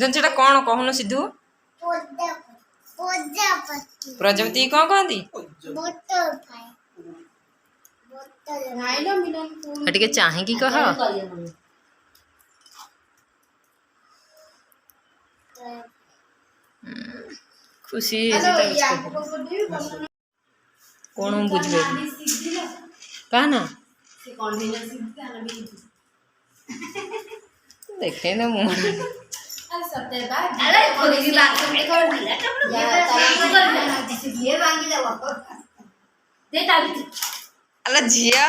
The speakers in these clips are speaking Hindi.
ଜିନିଷଟା କଣ କହୁନ ସିଧୁ? ପ୍ରଜାପତି କଣ କହନ୍ତି? ଟିକେ ଚାହିଁକି କହ। ଖୁସି କଣ ବୁଝିପାରିଲି କାହା ନା ଦେଖେ ନା ମୁଁ ଆଲୋ ଝିଅ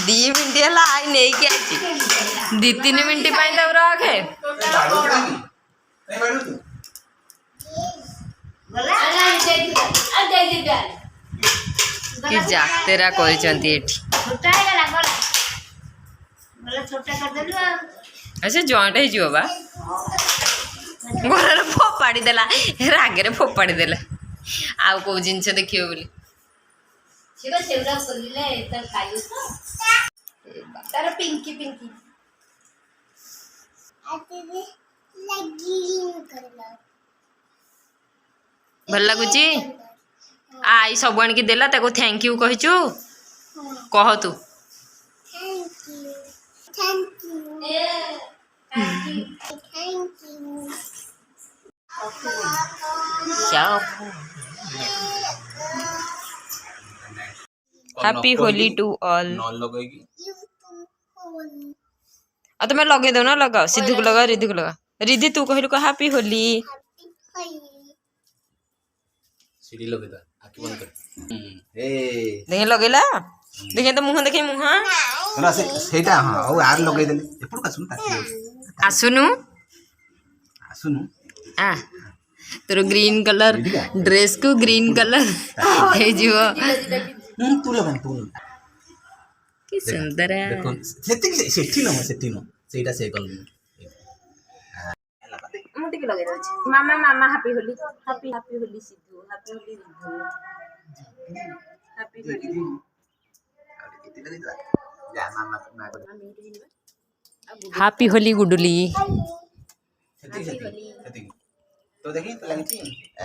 2 ମିନିଟ୍ ହେଲା ଆଇ ନେଇକି ଆଇଛି 2-3 ମିନିଟ୍ ପାଇଁ ତାକୁ ରଖେ। କି ଯାତ୍ରା କରିଛନ୍ତି ଏଠି। ସେ ଜଏଣ୍ଟ ହେଇଯିବ ବା ଘରରେ ଫୋପାଡ଼ି ଦେଲା ରାଗରେ ଫୋପାଡ଼ି ଦେଲା ଆଉ କୋଉ ଜିନିଷ ଦେଖିବ ବୋଲି। ତାର ପିଙ୍କି ପିଙ୍କି ଭଲ ଲାଗୁଛି। ଆଇ ସବୁ ଆଣିକି ଦେଲା ତାକୁ ଥ୍ୟାଙ୍କ ୟୁ କହିଛୁ କହ ତୁ। Happy Holi to all. ଆଉ ତମେ ଲଗେଇ ଦଉନ ଲଗାଅ ସିଧୁକୁ ଲଗାଅ ରିଧିକୁ ଲଗାଅ। ରିଧି ତୁ କହିଲୁ କହ हैप्पी होली। देखे लगेला देखे तो मुह देखे मुह ସେଇଟା ହଁ ଆଉ ଆର ଲଗେଇଦେଲେ ଏପଟକୁ ଆସୁନୁ आसुनु ଆସୁନୁ आ तोर ग्रीन कलर ड्रेस को ग्रीन कलर हे जीवो तू लगा तू कि सुंदर देखो सेठी न ସେଇଟା ସେ କଲ मुझे के लगे रहछि मामा मामा happy Holi happy Holi Siddhu happy Holi Ridhu happy Holi happy Holi Guduli तो देखी तो लगी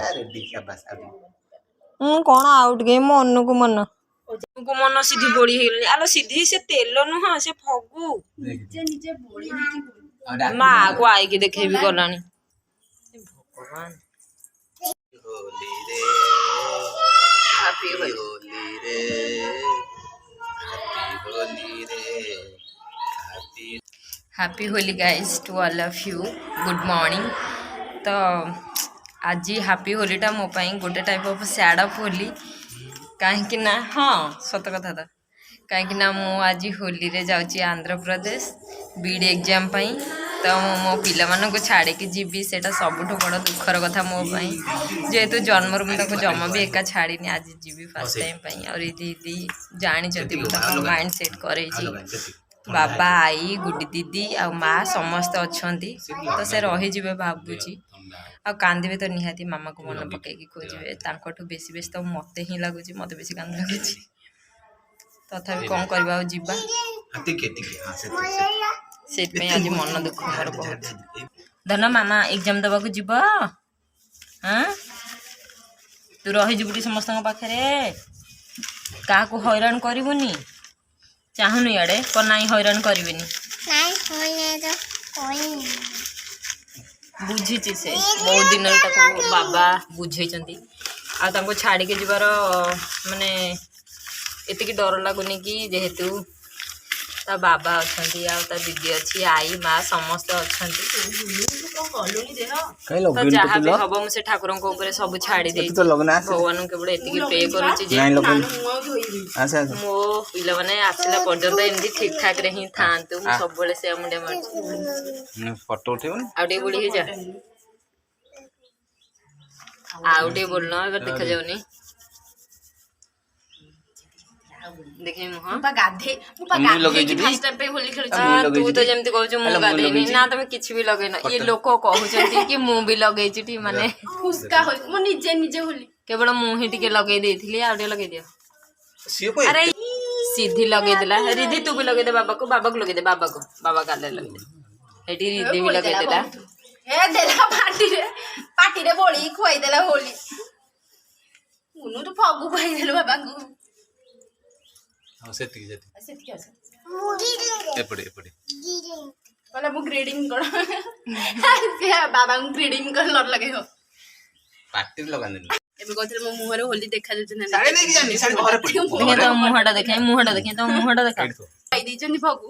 अरे देखा बस अभी कौन आउट गए मन को मन सीधी बोली हेगले आलो सीधी से तेल नुह से फगु निजे बोली माँ को आई की देखे भी गलानी भगवान होली रे हैप्पी होली रे हैप्पी होली रे happy Holi guys to all of you good morning. तो आज हैप्पी होलीटा मो पाई गोटे type of sad of Holi कहीं ना हाँ सत कथा तो कहीं मु आज होली रे जाऊँगी आंध्र प्रदेश बीड एग्जाम पाई तो मो पिला को छाड़ी जीवी से सबुठ बड़ दुखर कथा मो पाई जेहेतु जन्मर मुझे जमा भी एका छाड़ी आज जीवी फर्स्ट टाइम पाई और दीदी जानी माइंड सेट कर बाबा आई गुडी दीदी आ माँ समस्त अच्छा तो से रही भावुची आ कांदे तो निहाती मामा को मन पकई खोजे तांकठू बेसी बेसी तो मत ही लगुच मत बेसी कांद लगुच तथापि कौन करवा से आज मन दुख मोर बहुत धन मामा एग्जाम दबा को जीव हाँ तू रही समस्त पाखे क्या हैरान करबुनी चाहूनी इे कौन हैरान करी बुझी से बहुत दिन बाबा बुझे छाड़ी के जीवार माने एतिक डर लगुनि कि जेहेतु ता बाबा अच्छा दीदी अच्छी आई माँ समस्त अच्छा जहाँ भी हम मुझे ठाकुर सब छाड़ी भगवान केवल एति प्रे करुँच मो पिला मैंने आसला पर्यंत एमती ठीक ठाक रे ही था सब से मुंडे मार फोटो उठे आउटे बुढ़ी जा आउटे बोलना देखा जाऊनी देखिए मुह ମୁଁ ପା ଗାଧେଇ ଫାଷ୍ଟ ଟାଇମ୍ ପାଇଁ ହୋଲି ଖେଳୁଛି। तू तो जमती कहू मु गाधेनी ना तुम किछि भी लगेन ये लोक कहउछंती कि मु भी लगेछि टी माने ଫୁସ୍କା ହୋଲି ମୁଁ ନିଜେ ହୋଲି केवल मु ही टिके लगे देथिली आ टे लगे दियो ସିଏ କହି अरे सीधी लगे देला रिधि तू भी लगे दे बाबा को लगे दे बाबा काले लगे दे एटी रिधि भी लगे देला ଏ ଦେଲା ପାଟିରେ ବୋଳି ଖୁଆଇଦେଲା ହୋଲି ମୁନୁ ଫଗୁ ଖୁଆଇଦେଲୁ ବାବାଙ୍କୁ ହଁ ସେତିକି ସେତିକି ଅଛି ଏପଟେ କହିଲା ମୁଁ ଗ୍ରେଡିଂ କର ବାବାଙ୍କୁ ଗ୍ରେଡିଂ କଲର ଲଗେଇବ ପାଟିରେ ଲଗାନ୍ତିନି ଏବେ କହୁଥିଲେ ମୋ ମୁହଁରେ ହୋଲି ଦେଖାଯାଉଛି ନା ଶାଢୀ ନେଇକି ଯାନି ଶାଢୀ ଘରେ ପଡି देखे तो मुहटा देखे तो मुहटा देखा ଖାଇ ଦେଇଛନ୍ତି ଫଗୁ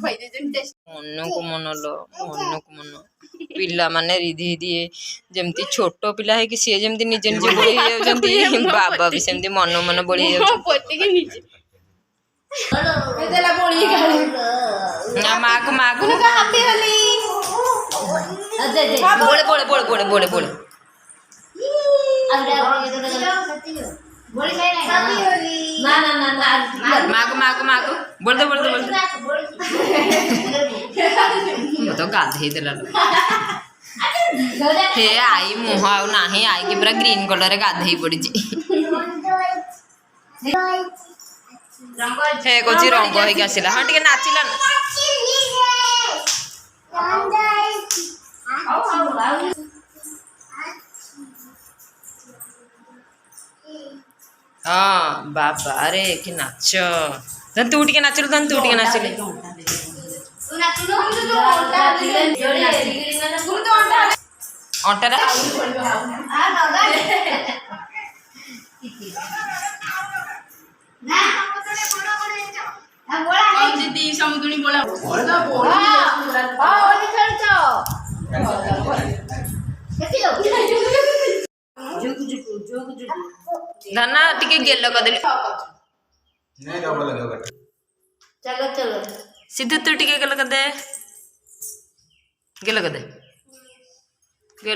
ଖାଇ ଦେଇଛନ୍ତି ଟେଷ୍ଟ मनକୁ मन लो मनକୁ मन पिला माने रिधि दिए जेमती छोटो पिला है कि सी जेमती निजे निजे बोली जाउछंती बाबा भी सेमती मन मन बोली जाउछ ପୋତିକି ନିଜେ ଦେଲା ବୋଳି ଗାଳି ना माँ को ହାପି ହୋଲି बोले बोले बोले बोले बोले बोले माँ को बोल दे तो गाधे देला हे आई मुह आउ नाही आई के पूरा ग्रीन कलर गाधे पड़ी हे कोची रंग होइक आसिला हाँ टिके नाचिला हाँ बाबा रे कि नाच तू टिके नाचिलु तू टिके नाचिले अंटारा ଦିଦି ସମୁଦୁଣି ବୋଳା धना टिके गेल कदेली नहीं डबल लगेगा चलो सिद्धू तू टिके गेल कदे गेल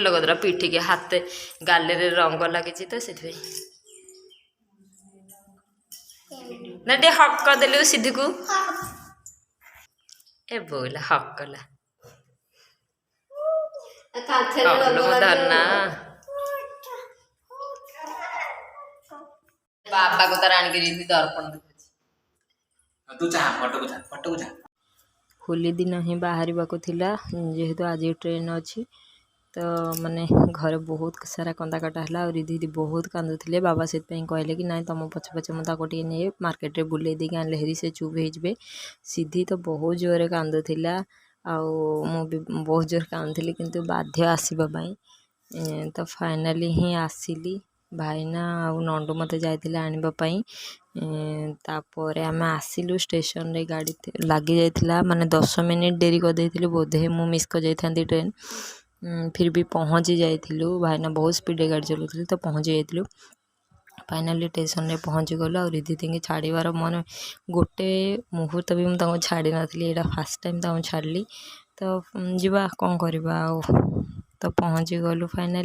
कदरा पिठी के हाथ गाले रे रंग लगी तो से ना टे हक कर देलु सिद्धू को ए बोला हक कला धना बाबा को तार आनिक दर्पण तू जा फटो जा होली दिन ही बाहर जेहेतु आज ट्रेन अच्छी तो माने घर बहुत सारा कंदा कटा है और दीदी बहुत कांदुले बाबा से कहले कि नाई तुम पछे पछे मुझे नहीं मार्केट रे बुले दी आनले हेरी से चुप हो सिद्धि तो बहुत जोर कांदुला आउ भी बहुत जोर कांदुली किंतु बाध्य आसवाई तो फाइनाली ही आसिली भाईना आउ नंडू मत जाते आने तापर आम आसिलु स्टेशन रे गाड़ी लगी जाइथिला माने 10 मिनिट डेरी कर देथिलु बोधे मु मिस कर जाइथांती ट्रेन फिर भी पहुँची जाइथिलु भाईना बहुत स्पीड गाड़ी चलाउथिले तो पहुँची जाइथिलु फाइनाली स्टेशन रे पहुँची गलु और दीदी छाड़बार मन गोटे मुहूर्त भी मुझे छाड़ी नी यहाँ फास्ट टाइम छाड़ी तो जीवा कौन करवा तो पहुँची गलु फाइनाली